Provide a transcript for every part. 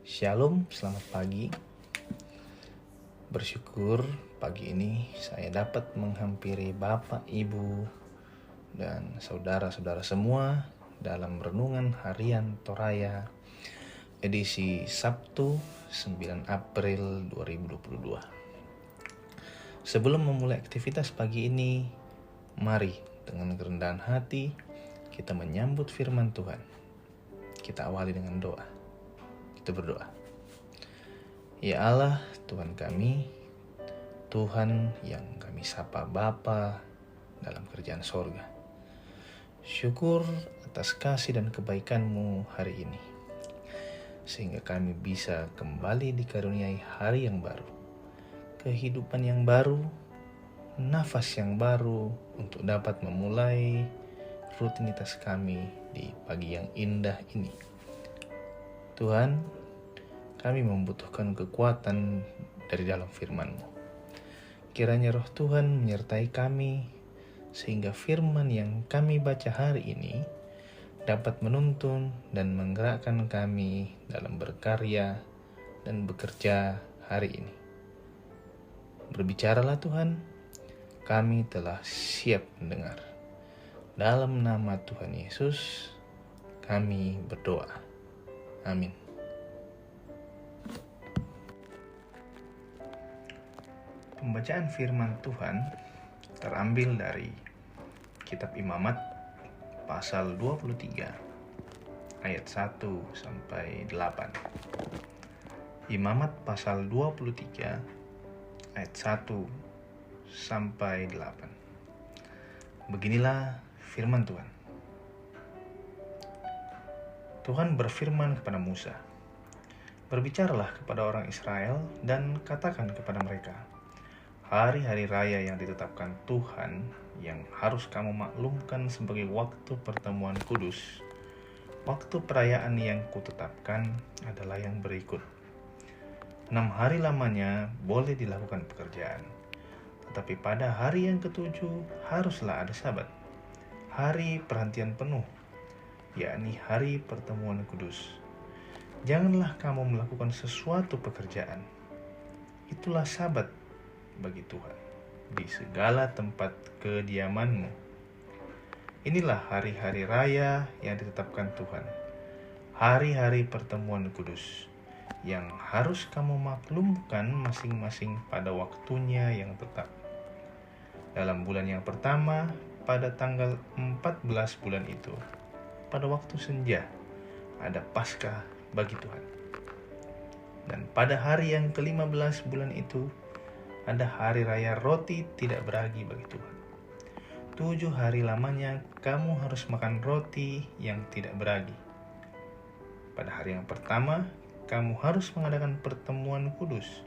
Shalom, selamat pagi. Bersyukur pagi ini saya dapat menghampiri Bapak, Ibu, dan saudara-saudara semua dalam renungan harian Toraya edisi Sabtu 9 April 2022. Sebelum memulai aktivitas pagi ini, mari dengan kerendahan hati kita menyambut firman Tuhan. Kita awali dengan doa. Kita berdoa. Ya Allah, Tuhan kami, Tuhan yang kami sapa Bapa dalam kerjaan sorga. Syukur atas kasih dan kebaikan-Mu hari ini, sehingga kami bisa kembali dikaruniai hari yang baru, kehidupan yang baru, nafas yang baru untuk dapat memulai rutinitas kami di pagi yang indah ini. Tuhan, kami membutuhkan kekuatan dari dalam firman-Mu. Kiranya Roh Tuhan menyertai kami, sehingga firman yang kami baca hari ini dapat menuntun dan menggerakkan kami dalam berkarya dan bekerja hari ini. Berbicaralah Tuhan, kami telah siap mendengar. Dalam nama Tuhan Yesus, kami berdoa. Amin. Pembacaan firman Tuhan terambil dari Kitab Imamat pasal 23 ayat 1 sampai 8. Imamat pasal 23 ayat 1 sampai 8. Beginilah firman Tuhan. Tuhan berfirman kepada Musa, "Berbicaralah kepada orang Israel dan katakan kepada mereka, hari-hari raya yang ditetapkan Tuhan yang harus kamu maklumkan sebagai waktu pertemuan kudus, waktu perayaan yang kutetapkan adalah yang berikut. 6 hari lamanya boleh dilakukan pekerjaan, tetapi pada hari yang ketujuh haruslah ada sabat, hari perhentian penuh, yakni hari pertemuan kudus. Janganlah kamu melakukan sesuatu pekerjaan. Itulah sabat bagi Tuhan di segala tempat kediamanmu. Inilah hari-hari raya yang ditetapkan Tuhan, hari-hari pertemuan kudus, yang harus kamu maklumkan masing-masing pada waktunya yang tetap. Dalam bulan yang pertama, pada tanggal 14 bulan itu, pada waktu senja, ada Paskah bagi Tuhan. Dan pada hari yang ke-15 bulan itu, ada hari raya roti tidak beragi bagi Tuhan. 7 hari lamanya kamu harus makan roti yang tidak beragi. Pada hari yang pertama, kamu harus mengadakan pertemuan kudus.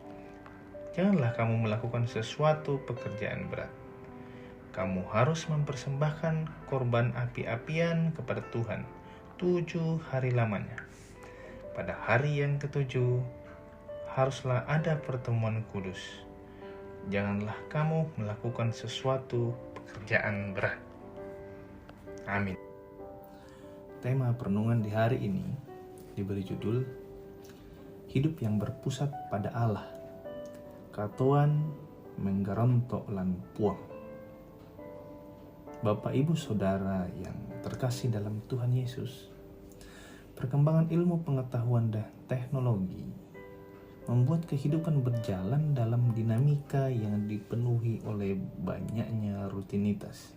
Janganlah kamu melakukan sesuatu pekerjaan berat. Kamu harus mempersembahkan korban api-apian kepada Tuhan 7 hari lamanya. Pada hari yang ke-7 haruslah ada pertemuan kudus. Janganlah kamu melakukan sesuatu pekerjaan berat. Amin. Tema perenungan di hari ini diberi judul Hidup yang berpusat pada Allah, Katoan menggerontok lan puang. Bapak, Ibu, Saudara yang terkasih dalam Tuhan Yesus, perkembangan ilmu pengetahuan dan teknologi membuat kehidupan berjalan dalam dinamika yang dipenuhi oleh banyaknya rutinitas.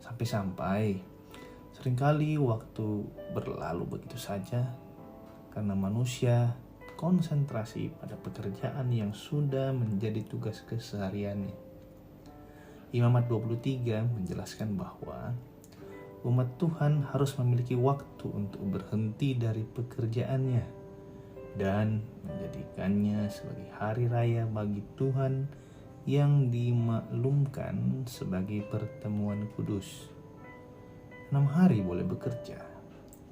Sampai-sampai seringkali waktu berlalu begitu saja karena manusia konsentrasi pada pekerjaan yang sudah menjadi tugas kesehariannya. Imamat 23 menjelaskan bahwa umat Tuhan harus memiliki waktu untuk berhenti dari pekerjaannya dan menjadikannya sebagai hari raya bagi Tuhan yang dimaklumkan sebagai pertemuan kudus. 6 hari boleh bekerja,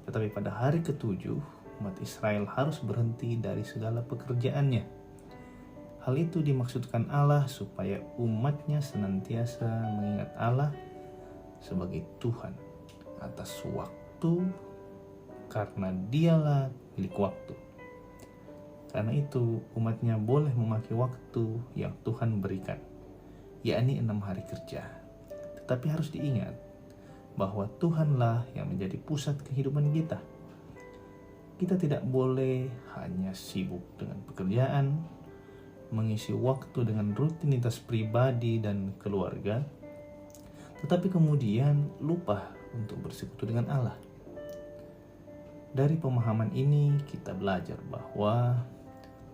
tetapi pada hari ke-7 umat Israel harus berhenti dari segala pekerjaannya. Hal itu dimaksudkan Allah supaya umatnya senantiasa mengingat Allah sebagai Tuhan atas waktu, karena Dialah milik waktu. Karena itu umatnya boleh memakai waktu yang Tuhan berikan, yakni 6 hari kerja. Tetapi harus diingat bahwa Tuhanlah yang menjadi pusat kehidupan kita. Kita tidak boleh hanya sibuk dengan pekerjaan, mengisi waktu dengan rutinitas pribadi dan keluarga, tetapi kemudian lupa untuk bersekutu dengan Allah. Dari pemahaman ini kita belajar bahwa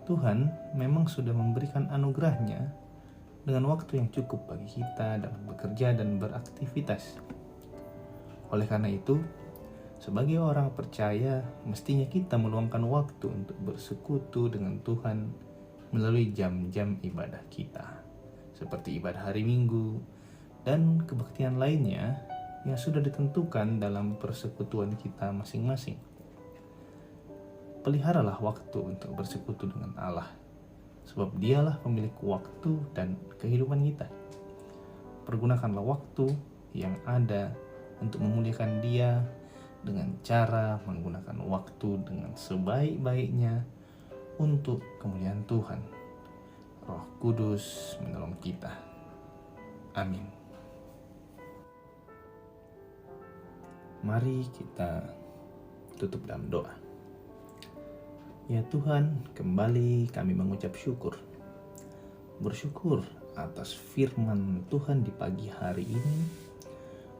Tuhan memang sudah memberikan anugerahnya dengan waktu yang cukup bagi kita dalam bekerja dan beraktivitas. Oleh karena itu, sebagai orang percaya, mestinya kita meluangkan waktu untuk bersekutu dengan Tuhan melalui jam-jam ibadah kita, seperti ibadah hari Minggu dan kebaktian lainnya yang sudah ditentukan dalam persekutuan kita masing-masing. Peliharalah waktu untuk bersekutu dengan Allah, sebab Dialah pemilik waktu dan kehidupan kita. Pergunakanlah waktu yang ada untuk memuliakan Dia dengan cara menggunakan waktu dengan sebaik-baiknya untuk kemuliaan Tuhan. Roh Kudus menolong kita. Amin. Mari kita tutup dalam doa. Ya Tuhan, kembali kami mengucap syukur. Bersyukur atas firman Tuhan di pagi hari ini.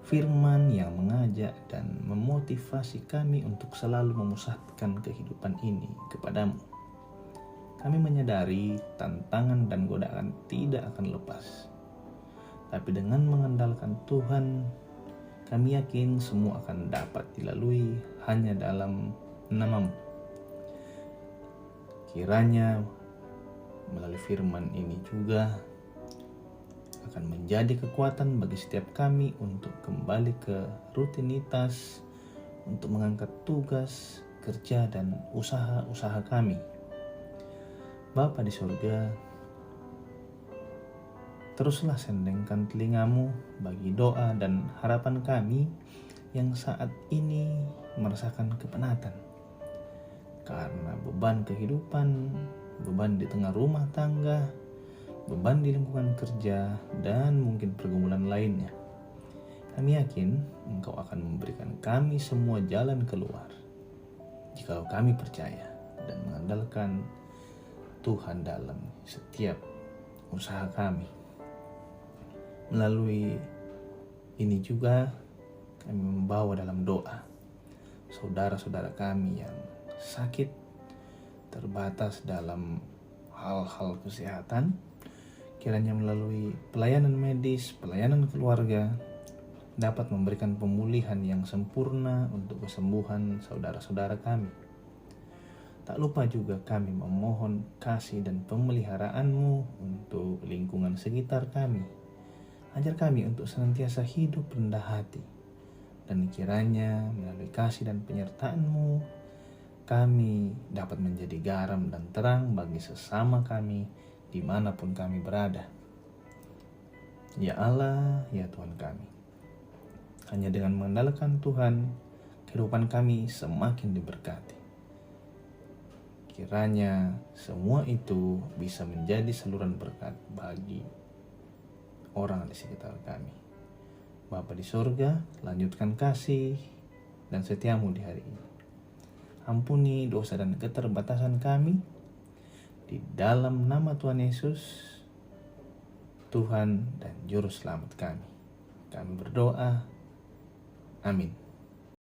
Firman yang mengajak dan memotivasi kami untuk selalu memusatkan kehidupan ini kepadamu. Kami menyadari tantangan dan godaan tidak akan lepas. Tapi dengan mengandalkan Tuhan, kami yakin semua akan dapat dilalui hanya dalam nama-Mu. Kiranya melalui firman ini juga akan menjadi kekuatan bagi setiap kami untuk kembali ke rutinitas, untuk mengangkat tugas, kerja, dan usaha-usaha kami. Bapa di surga, teruslah sendengkan telingamu bagi doa dan harapan kami yang saat ini merasakan kepenatan. Karena beban kehidupan, beban di tengah rumah tangga, beban di lingkungan kerja, dan mungkin pergumulan lainnya. Kami yakin Engkau akan memberikan kami semua jalan keluar jika kami percaya dan mengandalkan Tuhan dalam setiap usaha kami. Melalui ini juga kami membawa dalam doa saudara-saudara kami yang sakit, terbatas dalam hal-hal kesehatan. Kiranya melalui pelayanan medis, pelayanan keluarga, dapat memberikan pemulihan yang sempurna untuk kesembuhan saudara-saudara kami. Tak lupa juga kami memohon kasih dan pemeliharaan-Mu untuk lingkungan sekitar kami. Ajar kami untuk senantiasa hidup rendah hati. Dan kiranya melalui kasih dan penyertaan-Mu, kami dapat menjadi garam dan terang bagi sesama kami dimanapun kami berada. Ya Allah, ya Tuhan kami, hanya dengan mengandalkan Tuhan, kehidupan kami semakin diberkati. Kiranya semua itu bisa menjadi saluran berkat bagi orang di sekitar kami. Bapa di surga, lanjutkan kasih dan setia-Mu di hari ini. Ampuni dosa dan keterbatasan kami. Di dalam nama Tuhan Yesus, Tuhan dan Juru Selamat kami. Kami berdoa. Amin.